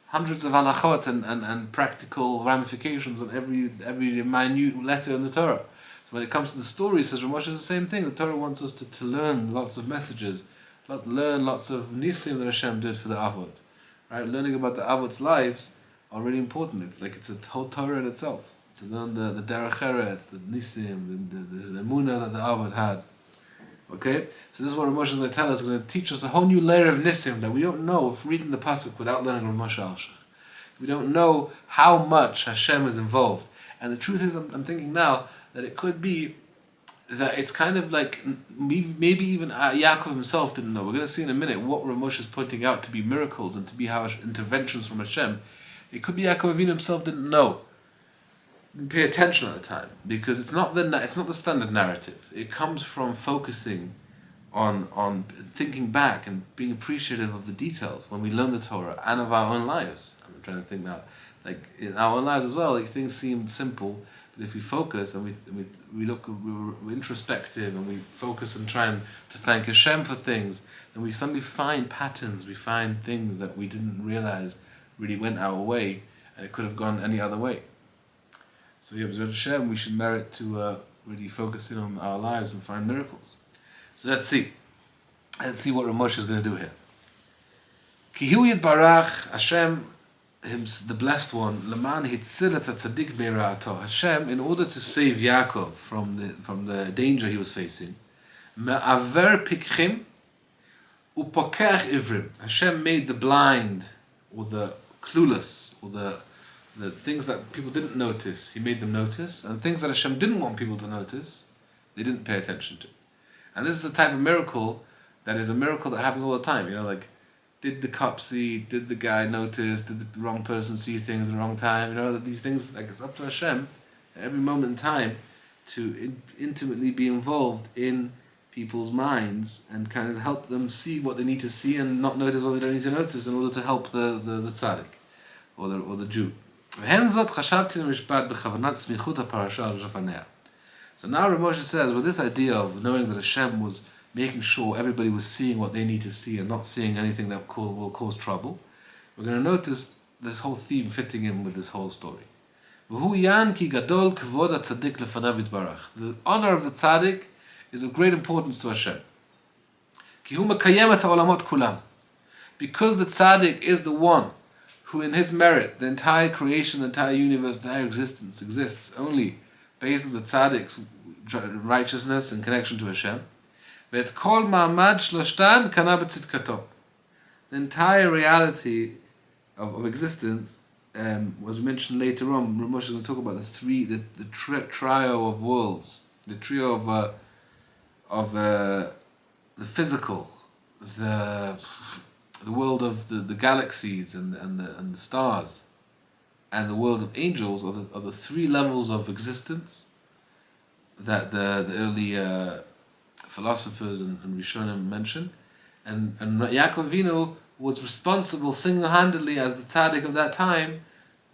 hundreds of halachot and practical ramifications on every minute letter in the Torah. So when it comes to the story, says Rav Moshe, is the same thing. The Torah wants us to learn lots of messages, learn lots of nisim that Hashem did for the Avot. Right? Learning about the Avot's lives are really important. It's a whole Torah in itself. To learn the derech eretz, the nisim, the emunah that the Avot had. Okay? So this is what Rav Moshe is going to tell us. He's going to teach us a whole new layer of nisim that we don't know if reading the pasuk without learning Rav Moshe Alshich. We don't know how much Hashem is involved. And the truth is, I'm thinking now that it could be that it's kind of like maybe even Yaakov himself didn't know. We're going to see in a minute what Rav Moshe is pointing out to be miracles and to be how interventions from Hashem. It could be Yaakov Avinu himself didn't know. Pay attention at the time, because it's not the standard narrative. It comes from focusing on thinking back and being appreciative of the details when we learn the Torah and of our own lives. I'm trying to think now, like in our own lives as well. Like things seem simple, but if we focus and we look, we're introspective and we focus and try to thank Hashem for things, then we suddenly find patterns. We find things that we didn't realize really went our way, and it could have gone any other way. So B'ezras Hashem, we should merit to really focus in on our lives and find miracles. So let's see. Let's see what Rav Moshe is going to do here. Ki hu yitbarach Hashem, the blessed one, leman hitzil et tzaddik me'ra'ato. Hashem, in order to save Yaakov from the danger he was facing, me'aver pikchim upokeach ivrim. Hashem made the blind, or the clueless, or the things that people didn't notice, he made them notice, and things that Hashem didn't want people to notice, they didn't pay attention to. And this is the type of miracle that is a miracle that happens all the time. Like did the cop see, did the guy notice, did the wrong person see things at the wrong time? You know, that these things, like, it's up to Hashem at every moment in time to intimately be involved in people's minds and kind of help them see what they need to see and not notice what they don't need to notice in order to help the tzaddik or the Jew. So now Rabbi Moshe says, with this idea of knowing that Hashem was making sure everybody was seeing what they need to see and not seeing anything that will cause trouble, we're going to notice this whole theme fitting in with this whole story. The honor of the tzaddik is of great importance to Hashem. Because the tzaddik is the one who in his merit, the entire creation, the entire universe, the entire existence exists only based on the tzaddik's righteousness and connection to Hashem. The entire reality of existence was mentioned later on. Rav Moshe is going to talk about the trio of worlds, the trio of the physical, the world of the galaxies and the stars, and the world of angels are the three levels of existence that the early philosophers and Rishonim mentioned, and Yaakov Avinu was responsible single-handedly as the tzaddik of that time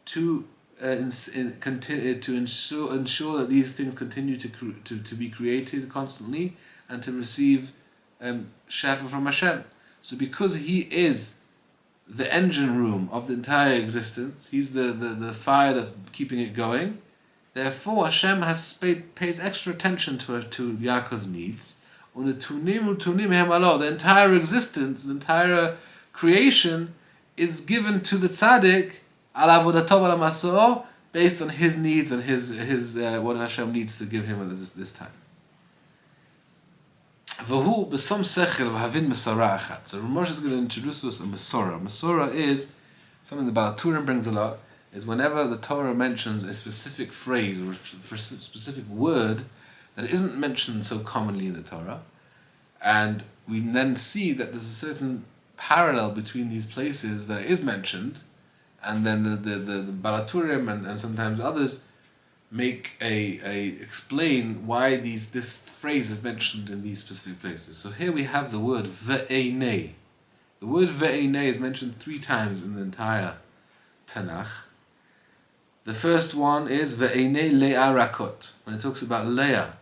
to ensure that these things continue to be created constantly and to receive shefa from Hashem. So because he is the engine room of the entire existence, he's the fire that's keeping it going, therefore Hashem pays extra attention to Yaakov's needs. The entire existence, the entire creation is given to the tzaddik based on his needs and his what Hashem needs to give him at this time. So Rav Moshe is going to introduce us a Masorah. Masorah is something the Baal Turim brings a lot, is whenever the Torah mentions a specific phrase or a specific word that isn't mentioned so commonly in the Torah, and we then see that there's a certain parallel between these places that is mentioned, and then the Baal Turim and sometimes others make explain why this phrase is mentioned in these specific places. So here we have the word ve'einei. The word ve'einei is mentioned 3 times in the entire Tanakh. The first one is ve'einei Leah rakot, when it talks about Leah,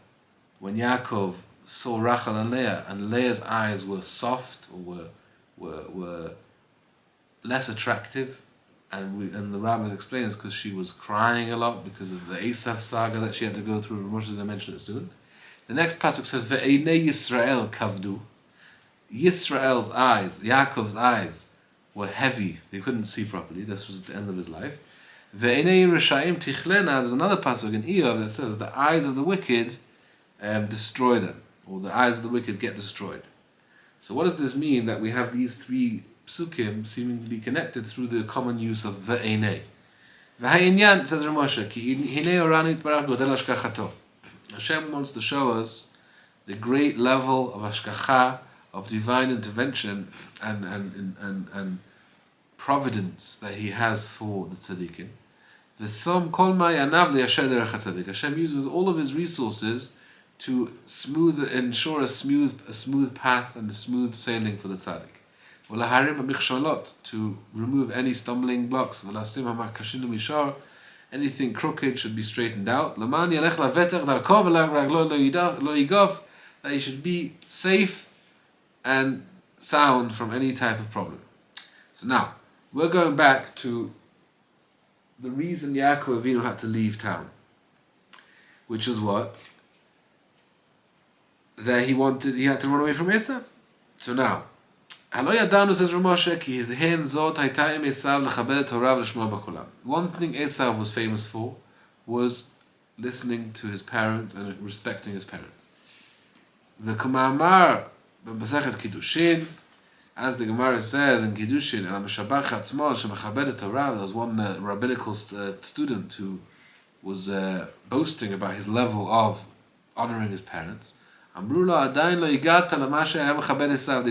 when Yaakov saw Rachel and Leah Leah's eyes were soft or were less attractive. And the rabbis explain this because she was crying a lot because of the Esav saga that she had to go through. Rav Moshe is going to mention it soon. The next pasuk says, "Ve'einei Yisrael kavdu." Yisrael's eyes, Yaakov's eyes, were heavy. They couldn't see properly. This was the end of his life. Ve'einei Rishaim tichlena. There's another pasuk in Eov that says, "The eyes of the wicked destroy them," or the eyes of the wicked get destroyed. So what does this mean that we have these 3 psukim seemingly connected through the common use of ve'einei? V'ha'inyan, says Rav Moshe, ki hinei oranu yitbarach godel hashgachato. Hashem wants to show us the great level of hashgacha, of divine intervention and providence that He has for the tzaddikim. V'som kol ma'yanav liyasher derech hatzaddik. Hashem uses all of His resources to ensure a smooth path and a smooth sailing for the tzaddik. To remove any stumbling blocks. Anything crooked should be straightened out. That he should be safe and sound from any type of problem. So now, we're going back to the reason Yaakov Avinu had to leave town. Which is what? That he had to run away from Esav. So now, Halo yadanu, says Rav Moshe, ki his hen zot hayta im Esav lechabel et horav l'shmo b'kolam. One thing Esav was famous for was listening to his parents and respecting his parents. V'kumamar b'masachet kiddushin, as the Gemara says in Kiddushin, al mishabach atzmo shemechabel et horav. There was one rabbinical student who was boasting about his level of honoring his parents. They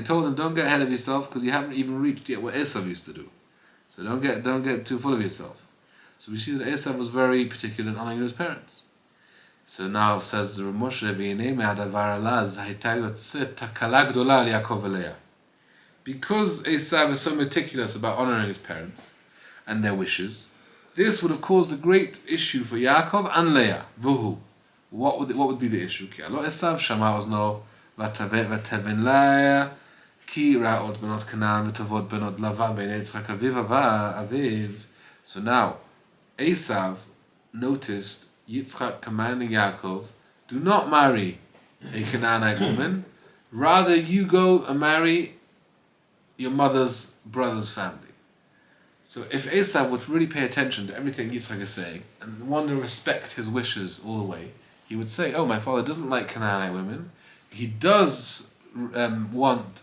told him, don't get ahead of yourself because you haven't even reached yet what Esav used to do. So don't get too full of yourself. So we see that Esav was very particular in honoring his parents. So now says Rabbi Moshe, because Esav is so meticulous about honoring his parents and their wishes, this would have caused a great issue for Yaakov and Leah. Vuhu. What would be the issue? Ki alo Esav shama ozno v'teven Leah ki ra'ot benot Canaan v'tovot benot Lavan b'nei Yitzchak aviv. So now Esav noticed Yitzchak commanding Yaakov, do not marry a Canaanite woman, rather you go and marry your mother's brother's family. So if Esav would really pay attention to everything Yitzchak is saying and want to respect his wishes all the way, he would say, oh, my father doesn't like Canaanite women. He does want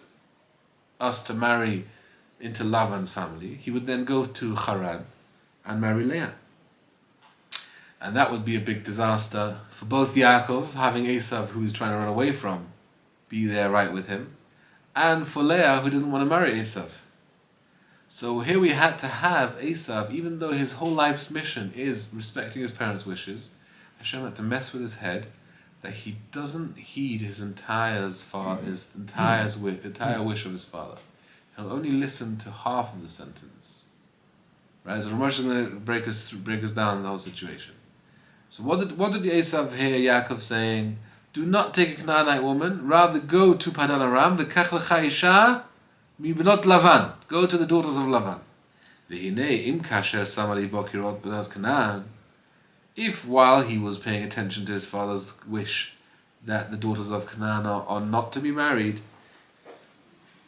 us to marry into Lavan's family. He would then go to Haran and marry Leah. And that would be a big disaster for both Yaakov, having Esav, who he's trying to run away from, be there right with him, and for Leah, who didn't want to marry Esav. So here we had to have Esav, even though his whole life's mission is respecting his parents' wishes, Hashem had to mess with his head that he doesn't heed his entire wish of his father. He'll only listen to half of the sentence. Right? So Ramesh is going to break us down the whole situation. So what did Esav hear Yaakov saying? Do not take a Canaanite woman, rather go to Padan Aram, v'kach lecha isha mibnot Lavan. Go to the daughters of Lavan. V'hinei im kasher sama libo kirot benot Canaan. If while he was paying attention to his father's wish that the daughters of Canaan are not to be married,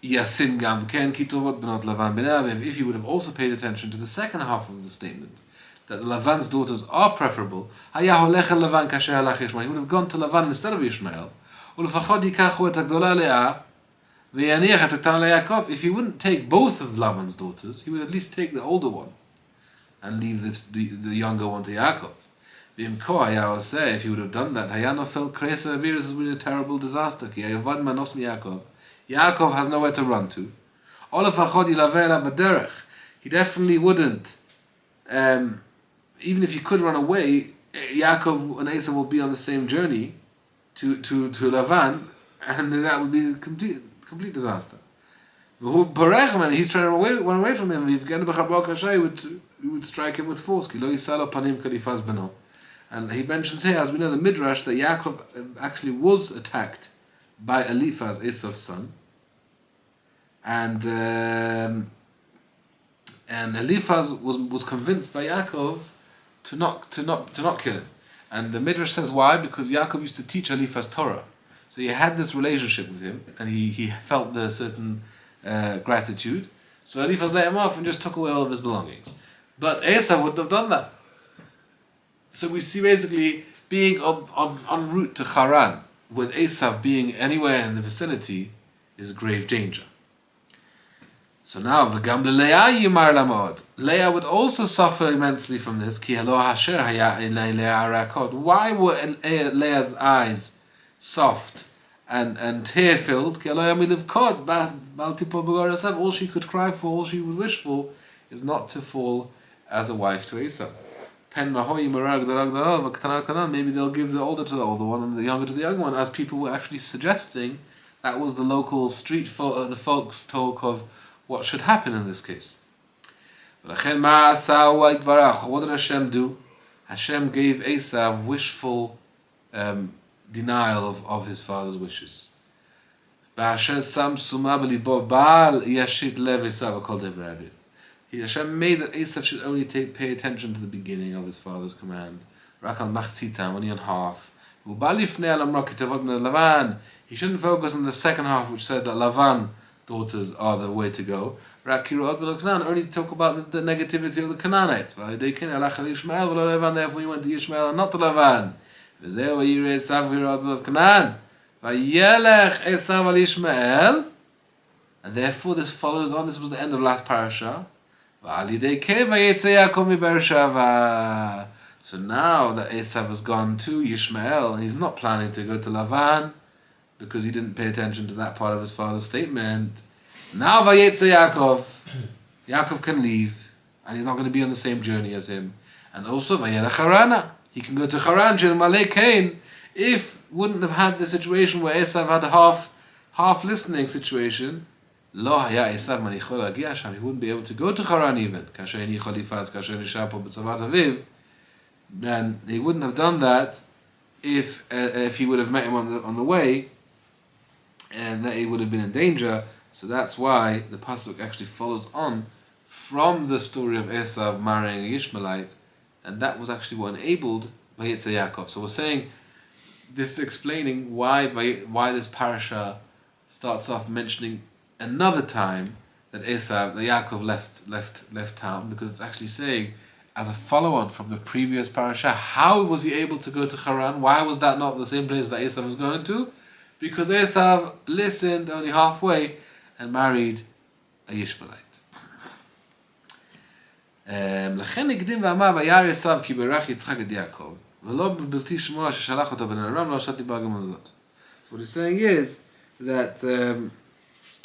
yasin gam ken kitovot benot Lavan benaviv, if he would have also paid attention to the second half of the statement, that Lavan's daughters are preferable, he would have gone to Lavan instead of Ishmael. If he wouldn't take both of Lavan's daughters, he would at least take the older one and leave the younger one to Yaakov. If he would have done that, this would be a terrible disaster. Yaakov has nowhere to run to. He definitely wouldn't. Even if he could run away, Yaakov and Esau will be on the same journey to Lavan, and that would be a complete disaster. He's trying to run away from him. He would strike him with force. And he mentions here, as we know, the Midrash, that Yaakov actually was attacked by Eliphaz, Esau's son, and Eliphaz was convinced by Yaakov to not kill him. And the Midrash says why? Because Yaakov used to teach Eliphaz Torah. So he had this relationship with him, and he felt the certain gratitude. So Eliphaz let him off and just took away all of his belongings. But Esau wouldn't have done that. So we see basically being en route to Haran, with Esav being anywhere in the vicinity, is grave danger. So now, v'gam le'Leah yimar lamod. Leah would also suffer immensely from this. Ki halo hasher haya elei Leah rakot. Why were Leah's eyes soft and tear-filled? Ki halo yamiliv kod bal tipol b'gor Esav. All she could cry for, all she would wish for, is not to fall as a wife to Esav. Pen mahoy marag darag darag v'ktanar kanan. Maybe they'll give the older to the older one and the younger to the younger one, as people were actually suggesting. That was the local street the folks' talk of what should happen in this case. What did Hashem do? Hashem gave Esav wishful denial of his father's wishes. Hashem made that Esav should only pay attention to the beginning of his father's command. Only on half. He shouldn't focus on the second half, which said that Lavan daughters are the way to go. Only talk about the negativity of the Canaanites. Therefore he went to Ishmael and not to Lavan. And therefore this follows on. This was the end of last Parsha. So now that Esav has gone to Ishmael, he's not planning to go to Lavan. because he didn't pay attention to that part of his father's statement. Now Vayetze Yaakov. Yaakov can leave, and he's not going to be on the same journey as him. And also Vayelech Harana. He can go to Haran, Shel Malei Kain. If wouldn't have had the situation where Esav had a half listening situation, Lo haya Esav manichol hagia sham. He wouldn't be able to go to Haran even. Kasher ni cholifaz, kasher nishar po b'tzavat aviv. And he wouldn't have done that if he would have met him on the way, and that he would have been in danger. So that's why the pasuk actually follows on from the story of Esav marrying a Ishmaelite, and that was actually what enabled Vayetze Yaakov. So we're saying this is explaining why this parasha starts off mentioning another time that Yaakov left town, because it's actually saying, as a follow-on from the previous parasha, how was he able to go to Haran? Why was that not the same place that Esav was going to? Because Esav listened only halfway and married a Ishmaelite. לכן הקדים ואמר וירא עשיו כי ברך יצחק את יעקב ולא בלתי שמוע ששלח אותו בן ארם לא שת דיבר גם על זאת. So what he's saying is that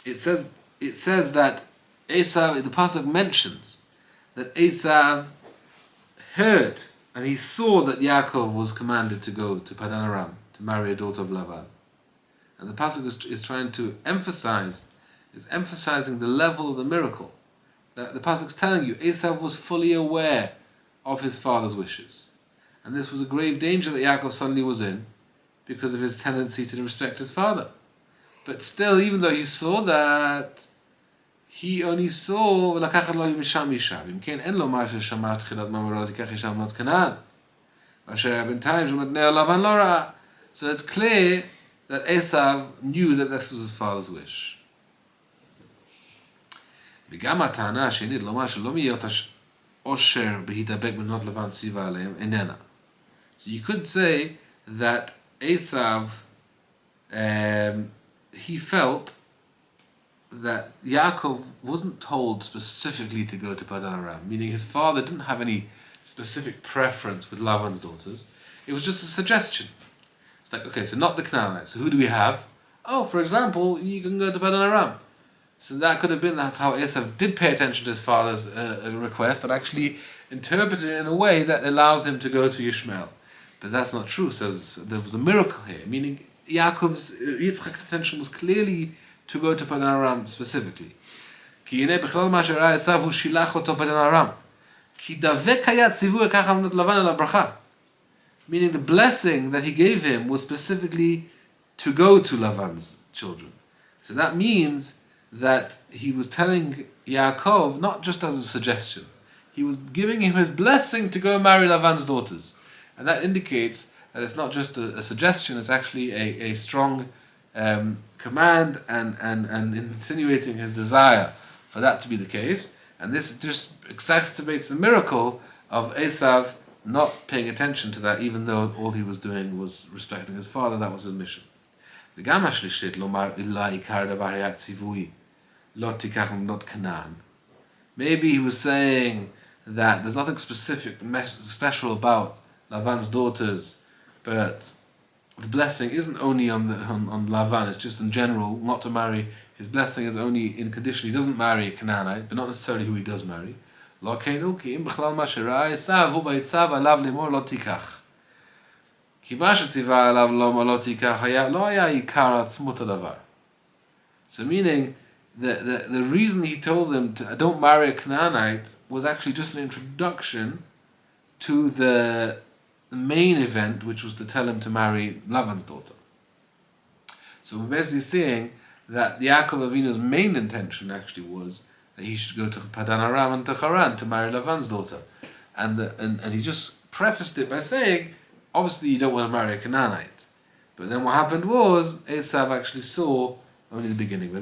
it says that Esav, the pasuk mentions that Esav heard and he saw that Yaakov was commanded to go to Padan Aram to marry a daughter of Lavan. And the pasuk is trying to emphasizing the level of the miracle. That the pasuk is telling you Esav was fully aware of his father's wishes, and this was a grave danger that Yaakov suddenly was in because of his tendency to respect his father. But still, even though he saw that, he only saw so it's clear that Esav knew that this was his father's wish. וגם הטענה השנית לומר שלא מיות עושר בהתאבק בנות לבן ציווה עליהם איננה. So you could say that Esav, he felt that Yaakov wasn't told specifically to go to Padan Aram, meaning his father didn't have any specific preference with Lavan's daughters. It was just a suggestion. It's like, okay, so not the Canaanites, so who do we have? Oh, for example, you can go to Padan Aram. So that could have been, that's how Esav did pay attention to his father's request and actually interpreted it in a way that allows him to go to Ishmael. But that's not true, says there was a miracle here, meaning Yitzchak's attention was clearly to go to Padan Aram specifically. כי הנה בכלל מה שראה עשיו הוא שילח אותו פדן ארם. כי דבק היה ציווי לקח בנות לבן על הברכה. Meaning the blessing that he gave him was specifically to go to Lavan's children. So that means that he was telling Yaakov not just as a suggestion, he was giving him his blessing to go marry Lavan's daughters. And that indicates that it's not just a suggestion, it's actually a strong command and insinuating his desire for that to be the case. And this just exacerbates the miracle of Esav not paying attention to that, even though all he was doing was respecting his father. That was his mission. וגם השלישית לומר אילה עיקר דבר היה ציווי לא תיקח בנות כנען. Maybe he was saying that there's nothing special about Lavan's daughters, but the blessing isn't only on Lavan, it's just in general, not to marry. His blessing is only in condition he doesn't marry a Canaanite, but not necessarily who he does marry. לא כן כי אם בכלל מה שראה עשיו הוא ויצב עליו לאמור לא תיקח. כי מה שציווה עליו לא תיקח לא היה עיקר עצמות הדבר. So meaning, the reason he told them to don't marry a Canaanite was actually just an introduction to the main event, which was to tell him to marry Lavan's daughter. So we're basically saying that Yaakov Avinu's main intention actually was that he should go to Padan Aram and to Haran to marry Lavan's daughter. And he just prefaced it by saying, obviously you don't want to marry a Canaanite. But then what happened was, Esav actually saw only the beginning.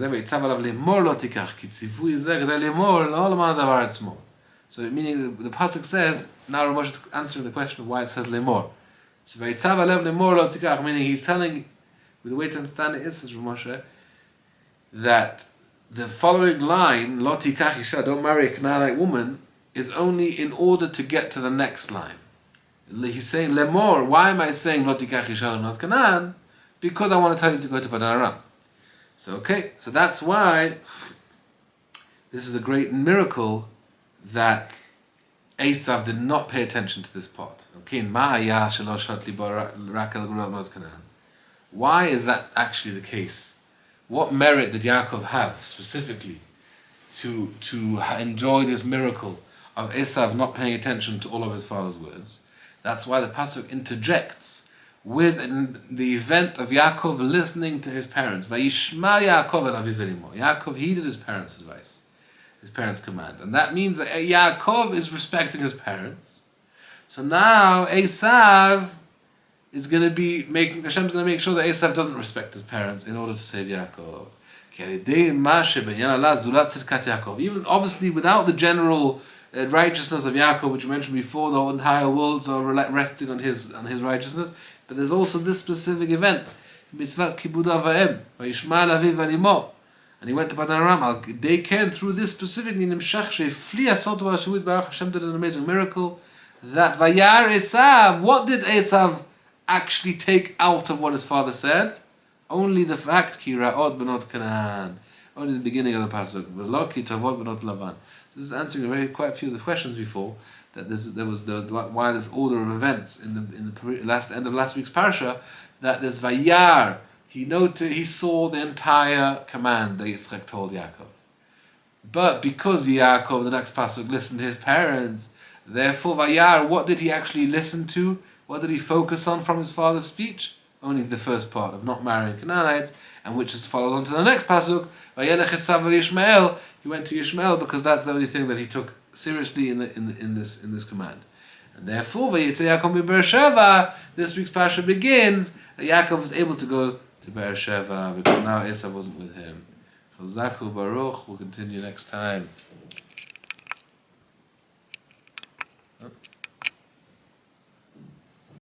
So meaning the pasuk says, now Rabbi Moshe is answering the question of why it says lemor. So meaning he's telling, with the way to understand it is, says Rabbi Moshe, that the following line, lo tikach isha, don't marry a Canaanite woman, is only in order to get to the next line. He's saying lemor. Why am I saying lo tikach isha not Canaan? because I want to tell you to go to Padan Aram. So okay, so that's why this is a great miracle that Esav did not pay attention to this part. Okay, why is that actually the case? What merit did Yaakov have specifically to enjoy this miracle of Esav not paying attention to all of his father's words? That's why the pasuk interjects with the event of Yaakov listening to his parents. Vayishma Yaakov el aviv elimo. Yaakov heeded his parents' advice, his parents' command, and that means that Yaakov is respecting his parents. So now Esav is going to be Hashem's going to make sure that Esav doesn't respect his parents in order to save Yaakov. Even obviously without the general righteousness of Yaakov, which we mentioned before, the entire worlds are resting on his righteousness. But there's also this specific event, Mitzvat Kibud Avayim, Vayishma Aviv Alimo, and he went to Padan Aram. They came through this specifically. Hashem did an amazing miracle. That Vayar Esav, what did Esav actually take out of what his father said? Only the fact Ki Ra'od Benot Canaan. Only the beginning of the pasuk. V'lo Ki Tavot Benot Lavan. This is answering quite a few of the questions before. That there was why this order of events in the end of last week's Parsha, that there's Vayar. He saw the entire command that Yitzchak told Yaakov. But because Yaakov, the next pasuk, listened to his parents, therefore Vayar, what did he actually listen to? What did he focus on from his father's speech? Only the first part of not marrying Canaanites, and which is followed on to the next pasuk. Vayelech Esav Yishmael. He went to Yishmael because that's the only thing that he took seriously in this command. And therefore, Vayetze Yaakov mi Beersheva, this week's Parsha begins that Yaakov was able to go to Beersheva because now Esav wasn't with him. Chazaku Baruch. We'll continue next time.